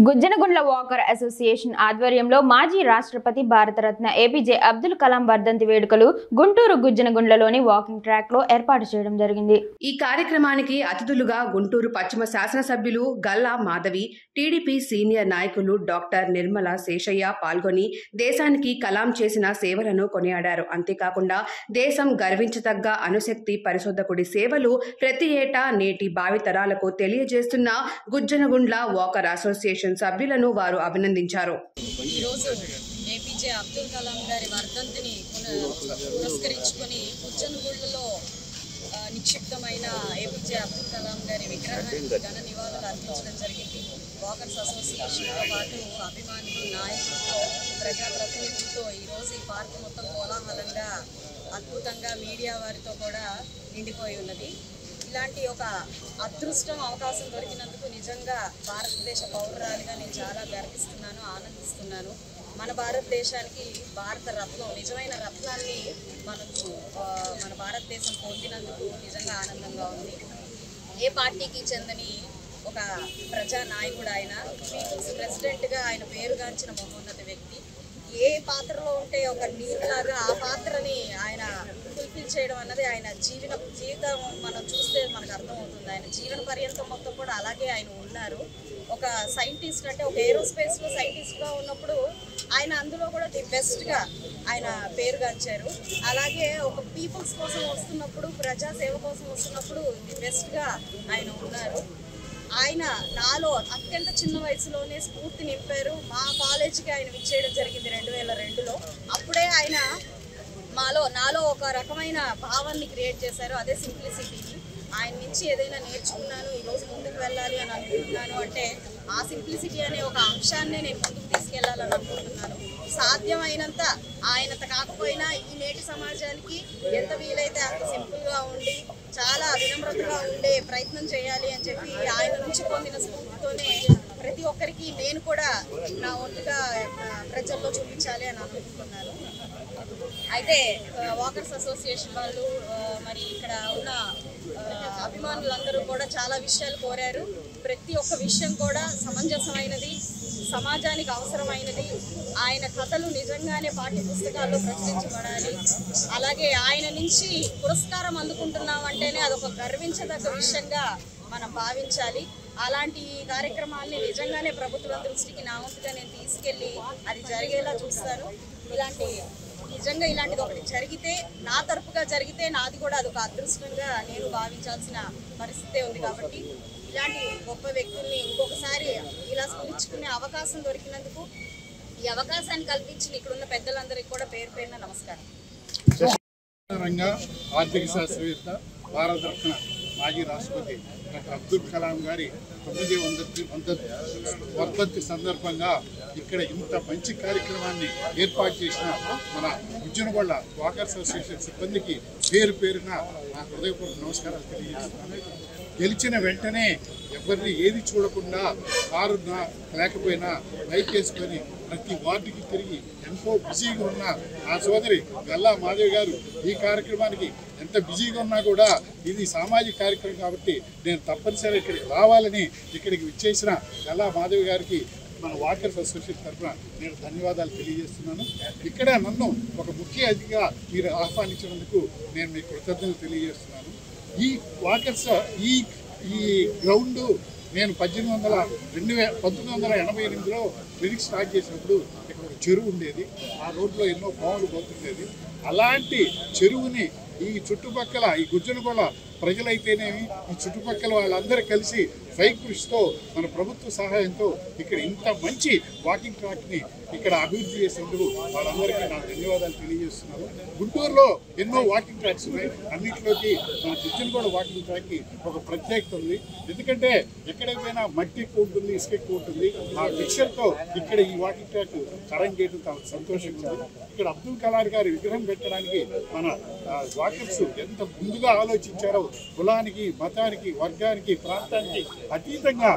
Gujjanagundla walker association ఆధ్వర్యంలో మాజీ రాష్ట్రపతి భారతరత్న ఏపీజే అబ్దుల్ కలాం వర్ధంతి వేడుకలు గుంటూరు గుజ్జనగుండ్లలోని వాకింగ్ ట్రాక్ లో ఏర్పాటు చేయడం జరిగింది. ఈ కార్యక్రమానికి అతిథులుగా గుంటూరు పశ్చిమ శాసనసభ్యులు గల్లా మాధవి, టీడీపీ సీనియర్ నాయకులు డాక్టర్ నిర్మల శేషయ్య పాల్గొని దేశానికి కలాం చేసిన సేవలను కొనియాడారు. అంతేకాకుండా దేశం గర్వించదగ్గ అణుశక్తి పరిశోధకుడి సేవలు ప్రతి ఏటా నేటి భావితరాలకు తెలియజేస్తున్న గుజ్జనగుండ్ల వాకర్ అసోసియేషన్ సభ్యులను వారు అభినందించారు. ఈరోజు ఏపీజే అబ్దుల్ కలాం గారి వర్ధంతిని పురస్కరించుకొని గుజ్జనగుండ్లలో నిక్షిప్తమైన ఏపీజే అబ్దుల్ కలాం గారి విగ్రహానికి ఘన నివాళులు అర్పించడం జరిగింది. వాకర్స్ అసోసియేషన్తో పాటు అభిమానులు, నాయకులతో, ప్రజాప్రతినిధులతో ఈరోజు ఈ పార్క్ మొత్తం కోలాహలంగా, అద్భుతంగా మీడియా వారితో కూడా నిండిపోయి ఉన్నది. ఇలాంటి ఒక అదృష్టం, అవకాశం దొరికినందుకు నిజంగా భారతదేశ పౌరురాలిగా నేను చాలా గర్విస్తున్నాను, ఆనందిస్తున్నాను. మన భారతదేశానికి భారత రత్నం, నిజమైన రత్నాన్ని మన భారతదేశం పొందినందుకు నిజంగా ఆనందంగా ఉంది. ఏ పార్టీకి చెందని ఒక ప్రజా నాయకుడు ఆయన, పీపుల్స్ ప్రెసిడెంట్గా ఆయన పేరుగాంచిన మహోన్నత వ్యక్తి. ఏ పాత్రలో ఉంటే ఒక నీరులాగా ఆ పాత్రని ఆయన ఫుల్ఫిల్ చేయడం అన్నది ఆయన జీవితం మనం చూస్తే మనకు అర్థమవుతుంది. ఆయన జీవన పర్యంతం మొత్తం కూడా అలాగే ఆయన ఉన్నారు. ఒక సైంటిస్ట్, అంటే ఒక ఏరోస్పేస్లో సైంటిస్ట్గా ఉన్నప్పుడు ఆయన అందులో కూడా ది బెస్ట్గా ఆయన పేరుగాంచారు. అలాగే ఒక పీపుల్స్ కోసం వస్తున్నప్పుడు, ప్రజాసేవ కోసం వస్తున్నప్పుడు ది బెస్ట్గా ఆయన ఉన్నారు. ఆయన నాలో అత్యంత చిన్న వయసులోనే స్ఫూర్తి నింపారు. మా కాలేజీకి ఆయన విచ్చేయడం జరిగింది 2002లో. అప్పుడే ఆయన నాలో ఒక రకమైన భావాన్ని క్రియేట్ చేశారు, అదే సింప్లిసిటీని. ఆయన నుంచి ఏదైనా నేర్చుకున్నాను, ఈరోజు ముందుకు వెళ్ళాలి అని అనుకుంటున్నాను అంటే ఆ సింప్లిసిటీ అనే ఒక అంశాన్నే నేను ముందుకు తీసుకెళ్లాలని అనుకుంటున్నాను. సాధ్యమైనంత ఆయనంత కాకపోయినా ఈ నేటి సమాజానికి ఎంత వీలైతే అంత సింపుల్గా ఉండి, చాలా వినమ్రతగా ఉండే ప్రయత్నం చేయాలి అని చెప్పి ఆయన నుంచి పొందిన స్ఫూర్తితోనే ప్రతి ఒక్కరికి నేను కూడా నా వంతుగా ప్రజల్లో చూపించాలి అని అనుకుంటున్నాను. అయితే వాకర్స్ అసోసియేషన్ వాళ్ళు మరి ఇక్కడ ఉన్న అభిమానులందరూ కూడా చాలా విషయాలు కోరారు. ప్రతి ఒక్క విషయం కూడా సమంజసమైనది, సమాజానికి అవసరమైనది. ఆయన కథలు నిజంగానే పాఠ్య పుస్తకాల్లో ప్రచురించబడాలి. అలాగే ఆయన నుంచి పురస్కారం అందుకుంటున్నామంటేనే అదొక గర్వించదగ్గ విషయంగా మనం భావించాలి. అలాంటి కార్యక్రమాల్ని నిజంగానే ప్రభుత్వం దృష్టికి నా వంతుగా నేను తీసుకెళ్ళి అది జరిగేలా చూస్తాను. నిజంగా ఇలాంటిది ఒకటి జరిగితే, నా తరపుగా జరిగితే నాది కూడా అదొక అదృష్టంగా నేను భావించాల్సిన పరిస్థితే ఉంది. కాబట్టి ఇలాంటి గొప్ప వ్యక్తుల్ని ఇంకొకసారి ఇలా స్మరించుకునే అవకాశం దొరికినందుకు, ఈ అవకాశాన్ని కల్పించిన ఇక్కడున్న పెద్దలందరికీ కూడా పేరు పేరున నమస్కారం. ఆర్థిక శాస్త్రవేత్త, భారతరత్న మాజీ రాష్ట్రపతి డాక్టర్ అబ్దుల్ కలాం గారి 9వ వర్ధంతి సందర్భంగా ఇక్కడ ఇంత మంచి కార్యక్రమాన్ని ఏర్పాటు చేసిన మన గుజ్జనగుండ్ల వాకర్స్ అసోసియేషన్ సిబ్బందికి పేరు పేరున నా హృదయపూర్వక నమస్కారాలు తెలియజేస్తున్నాను. గెలిచిన వెంటనే ఎవరిని ఏది చూడకుండా కారు లేకపోయినా బైక్ వేసుకొని ప్రతి వార్డుకి తిరిగి ఎంతో బిజీగా ఉన్న ఆ సోదరి గల్లా మాధవి గారు ఈ కార్యక్రమానికి ఎంత బిజీగా ఉన్నా కూడా ఇది సామాజిక కార్యక్రమం కాబట్టి నేను తప్పనిసరిగా ఇక్కడికి రావాలని ఇక్కడికి విచ్చేసిన గల్లా మాధవి గారికి మన వాకర్స్ అసోసియేషన్ తరఫున నేను ధన్యవాదాలు తెలియజేస్తున్నాను. ఇక్కడ నన్ను ఒక ముఖ్య అతిథిగా మీరు ఆహ్వానించినందుకు నేను మీకు కృతజ్ఞతలు తెలియజేస్తున్నాను. ఈ వాకర్స్ ఈ గ్రౌండ్ నేను 1988లో క్లినిక్ స్టార్ట్ చేసినప్పుడు ఇక్కడ ఒక చెరువు ఉండేది. ఆ రోడ్లో ఎన్నో పాములు పోతుండేది. అలాంటి చెరువుని ఈ చుట్టుపక్కల ఈ గుజ్జనగుండ్ల ప్రజలైతేనేమి, ఈ చుట్టుపక్కల వాళ్ళందరూ కలిసి కృషితో మన ప్రభుత్వ సహాయంతో ఇక్కడ ఇంత మంచి వాకింగ్ ట్రాక్ని ఇక్కడ అభివృద్ధి చేసినందుకు వాళ్ళందరికీ నాకు ధన్యవాదాలు తెలియజేస్తున్నాను. గుంటూరులో ఎన్నో వాకింగ్ ట్రాక్స్ ఉన్నాయి. అన్నింటిలోకి మన గుజ్జనగుండ్ల వాకింగ్ ట్రాక్కి ఒక ప్రత్యేకత ఉంది. ఎందుకంటే ఎక్కడికి పోయినా మట్టి ఎక్కువ ఉంటుంది, ఇసుక ఎక్కువ ఉంటుంది. ఆ మిక్చర్తో ఇక్కడ ఈ వాకింగ్ ట్రాక్ కరెంట్ చేయడం చాలా సంతోషంగా ఉంది. ఇక్కడ అబ్దుల్ కలాం గారి విగ్రహం పెట్టడానికి మన వాకర్స్ ఎంత ముందుగా ఆలోచించారో, కులానికి, మతానికి, వర్గానికి, ప్రాంతానికి అతీతంగా